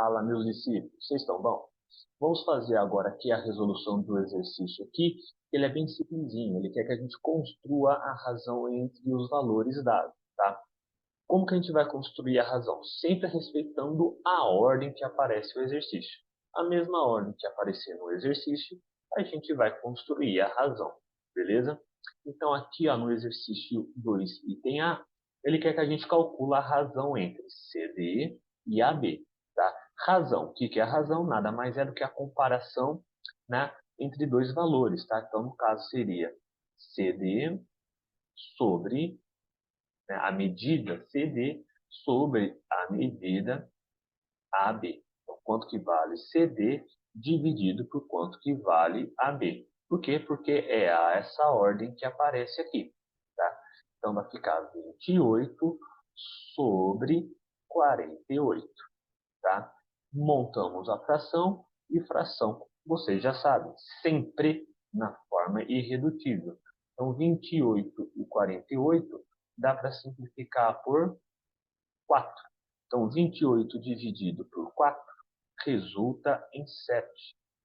Fala, meus discípulos, vocês estão bom? Vamos fazer agora aqui a resolução do exercício aqui. Ele é bem simplesinho, ele quer que a gente construa a razão entre os valores dados, tá? Como que a gente vai construir a razão? Sempre respeitando a ordem que aparece o exercício. A mesma ordem que aparecer no exercício, a gente vai construir a razão, beleza? Então aqui ó, no exercício 2, item A, ele quer que a gente calcule a razão entre CD e AB, tá? Razão, o que é a razão? Nada mais é do que a comparação, né, entre dois valores, tá? Então no caso seria CD sobre, né, a medida CD sobre a medida AB. Então, quanto que vale CD dividido por quanto que vale AB. Por quê? Porque é essa ordem que aparece aqui. Tá? Então, vai ficar 28 sobre 48. Tá? Montamos a fração e fração, vocês já sabem, sempre na forma irredutível. Então, 28 e 48 dá para simplificar por 4. Então, 28 dividido por 4 resulta em 7.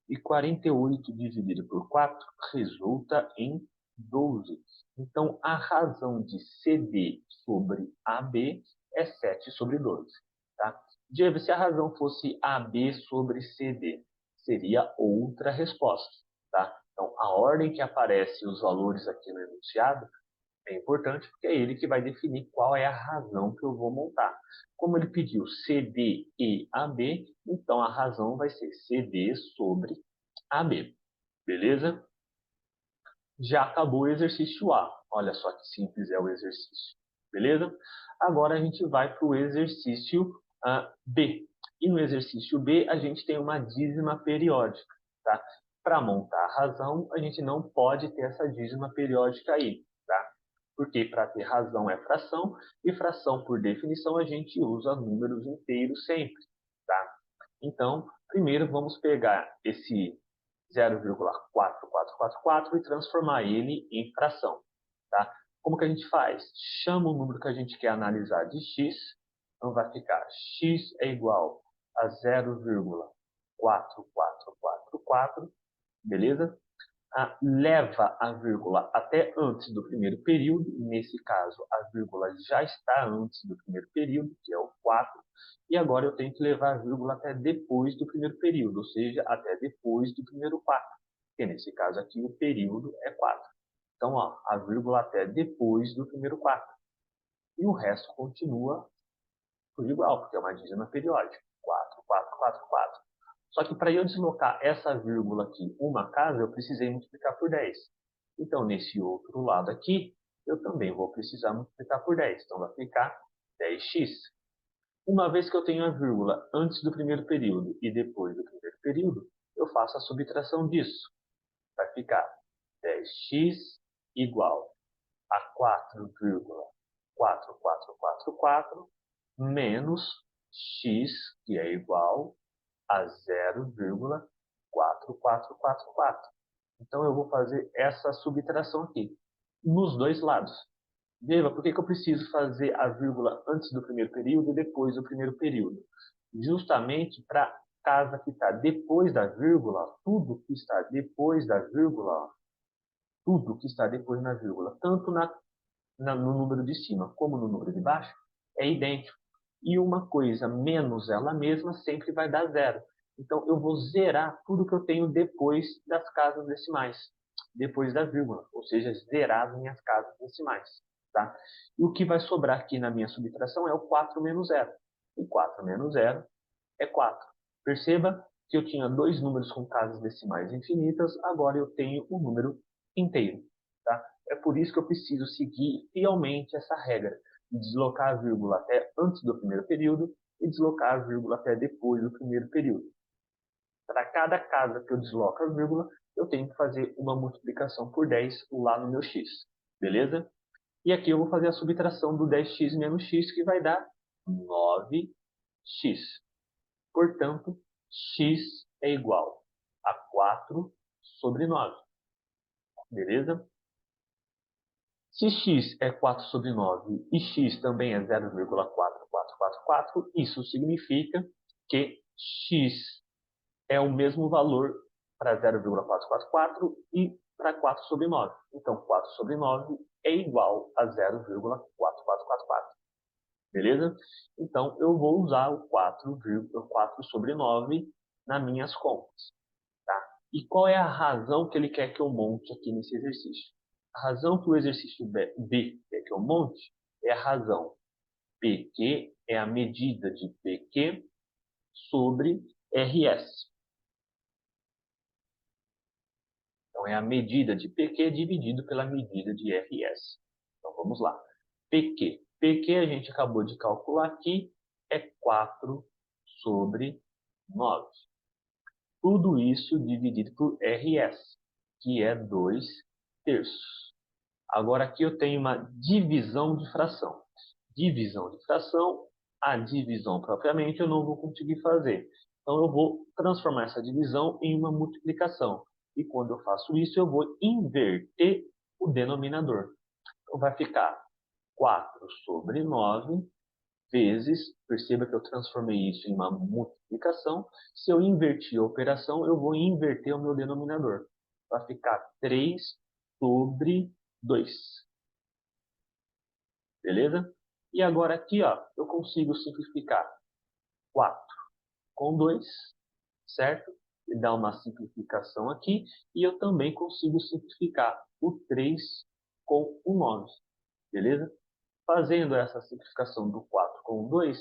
E 48 dividido por 4 resulta em 12. Então, a razão de CD sobre AB é 7 sobre 12. Tá? Diego, se a razão fosse AB sobre CD, seria outra resposta. Tá? Então, a ordem que aparece os valores aqui no enunciado é importante porque é ele que vai definir qual é a razão que eu vou montar. Como ele pediu CD e AB, então a razão vai ser CD sobre AB. Beleza? Já acabou o exercício A. Olha só que simples é o exercício. Beleza? Agora a gente vai para o exercício B. E no exercício B a gente tem uma dízima periódica. Tá? Para montar a razão, a gente não pode ter essa dízima periódica aí. Tá? Porque para ter razão é fração, e fração, por definição, a gente usa números inteiros sempre. Tá? Então, primeiro vamos pegar esse 0,4444 e transformar ele em fração. Tá? Como que a gente faz? Chama o número que a gente quer analisar de x, então vai ficar x é igual a 0,4444, beleza? Leva a vírgula até antes do primeiro período, nesse caso a vírgula já está antes do primeiro período, que é o 4, e agora eu tenho que levar a vírgula até depois do primeiro período, ou seja, até depois do primeiro 4, que nesse caso aqui o período é 4. Então, ó, a vírgula até depois do primeiro 4. E o resto continua tudo igual, porque é uma dízima periódica. 4, 4, 4, 4. Só que para eu deslocar essa vírgula aqui uma casa, eu precisei multiplicar por 10. Então, nesse outro lado aqui, eu também vou precisar multiplicar por 10. Então, vai ficar 10x. Uma vez que eu tenho a vírgula antes do primeiro período e depois do primeiro período, eu faço a subtração disso. Vai ficar 10x igual a 4,4444 menos x, que é igual a 0,4444. Então, eu vou fazer essa subtração aqui, nos dois lados. Deva, por que eu preciso fazer a vírgula antes do primeiro período e depois do primeiro período? Justamente para casa que está depois da vírgula, tudo que está depois da vírgula, tudo que está depois da vírgula, tanto no número de cima como no número de baixo, é idêntico. E uma coisa menos ela mesma sempre vai dar zero. Então, eu vou zerar tudo que eu tenho depois das casas decimais, depois da vírgula, ou seja, zerar as minhas casas decimais. Tá? E o que vai sobrar aqui na minha subtração é o 4 menos 0. E 4 menos 0 é 4. Perceba que eu tinha dois números com casas decimais infinitas, agora eu tenho um número inteiro. Tá? É por isso que eu preciso seguir fielmente essa regra de deslocar a vírgula até antes do primeiro período e deslocar a vírgula até depois do primeiro período. Para cada casa que eu desloco a vírgula, eu tenho que fazer uma multiplicação por 10 lá no meu x. Beleza? E aqui eu vou fazer a subtração do 10x menos x, que vai dar 9x. Portanto, x é igual a 4 sobre 9. Beleza? Se x é 4 sobre 9 e x também é 0,4444, isso significa que x é o mesmo valor para 0,444 e para 4 sobre 9. Então, 4 sobre 9 é igual a 0,4444. Beleza? Então, eu vou usar o 4 sobre 9 nas minhas contas. Tá? E qual é a razão que ele quer que eu monte aqui nesse exercício? A razão que o exercício B quer que eu monte é a razão PQ, é a medida de PQ sobre RS. Então, é a medida de PQ dividido pela medida de RS. Então, vamos lá. PQ. PQ a gente acabou de calcular aqui, é 4 sobre 9. Tudo isso dividido por RS, que é 2 terços. Agora aqui eu tenho uma divisão de fração. Divisão de fração, a divisão propriamente eu não vou conseguir fazer. Então eu vou transformar essa divisão em uma multiplicação. E quando eu faço isso, eu vou inverter o denominador. Então vai ficar 4 sobre 9 vezes, perceba que eu transformei isso em uma multiplicação. Se eu invertir a operação, eu vou inverter o meu denominador. Vai ficar 3 sobre 2. Beleza? E agora aqui, ó, eu consigo simplificar 4 com 2, certo? E dar uma simplificação aqui. E eu também consigo simplificar o 3 com o 9. Beleza? Fazendo essa simplificação do 4 com o 2,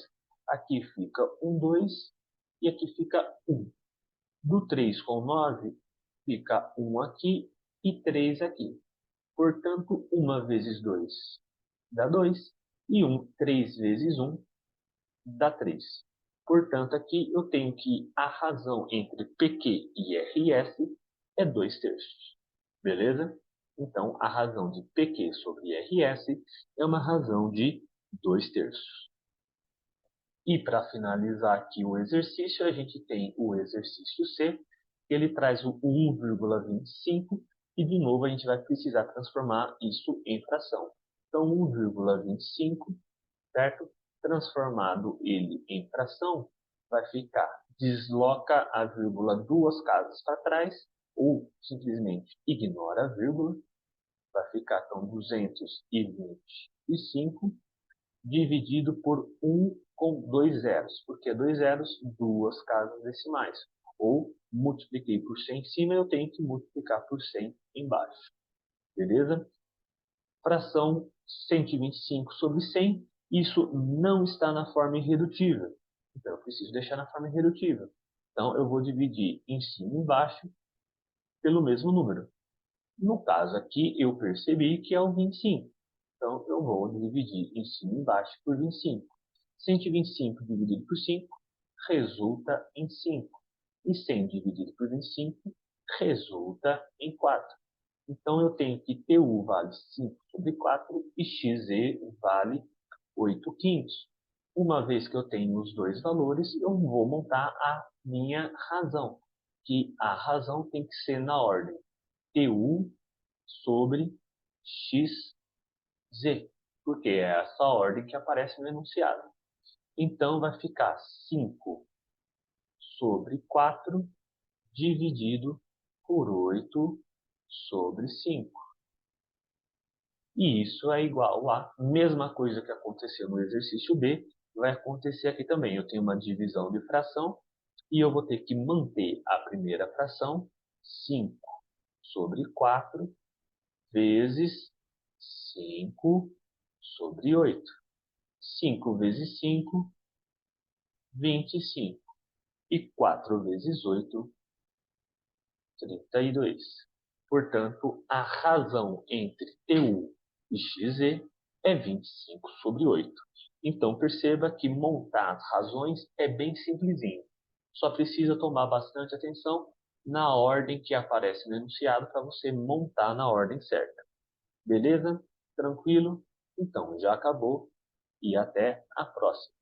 aqui fica um 2 e aqui fica 1. Do 3 com o 9, fica 1 aqui e 3 aqui. Portanto, 1 vezes 2 dá 2 e 3 vezes 1 dá 3. Portanto, aqui eu tenho que a razão entre PQ e RS é 2 terços. Beleza? Então, a razão de PQ sobre RS é uma razão de 2 terços. E para finalizar aqui o exercício, a gente tem o exercício C, ele traz o 1,25 e de novo a gente vai precisar transformar isso em fração. Então, 1,25, certo? Transformado ele em fração, vai ficar, desloca a vírgula 2 casas para trás, ou simplesmente ignora a vírgula, vai ficar então 225 dividido por 1 com 2 zeros. Por que 2 zeros? 2 casas decimais. Ou multipliquei por 100 em cima, eu tenho que multiplicar por 100 embaixo. Beleza? Fração 125 sobre 100, isso não está na forma irredutível. Então, eu preciso deixar na forma irredutível. Então, eu vou dividir em cima e embaixo pelo mesmo número. No caso aqui, eu percebi que é o 25. Então, eu vou dividir em cima e embaixo por 25. 125 dividido por 5 resulta em 5. E 100 dividido por 25 resulta em 4. Então, eu tenho que TU vale 5 sobre 4 e XZ vale 8 quintos. Uma vez que eu tenho os dois valores, eu vou montar a minha razão. Que a razão tem que ser na ordem TU sobre XZ, porque é essa ordem que aparece no enunciado. Então, vai ficar 5 sobre 4 dividido por 8 sobre 5. E isso é igual a mesma coisa que aconteceu no exercício B, vai acontecer aqui também. Eu tenho uma divisão de fração e eu vou ter que manter a primeira fração, 5 sobre 4 vezes 5 sobre 8. 5 vezes 5, 25. E 4 vezes 8, 32. Portanto, a razão entre TU e XZ é 25 sobre 8. Então, perceba que montar as razões é bem simplesinho. Só precisa tomar bastante atenção na ordem que aparece no enunciado para você montar na ordem certa. Beleza? Tranquilo? Então, já acabou e até a próxima.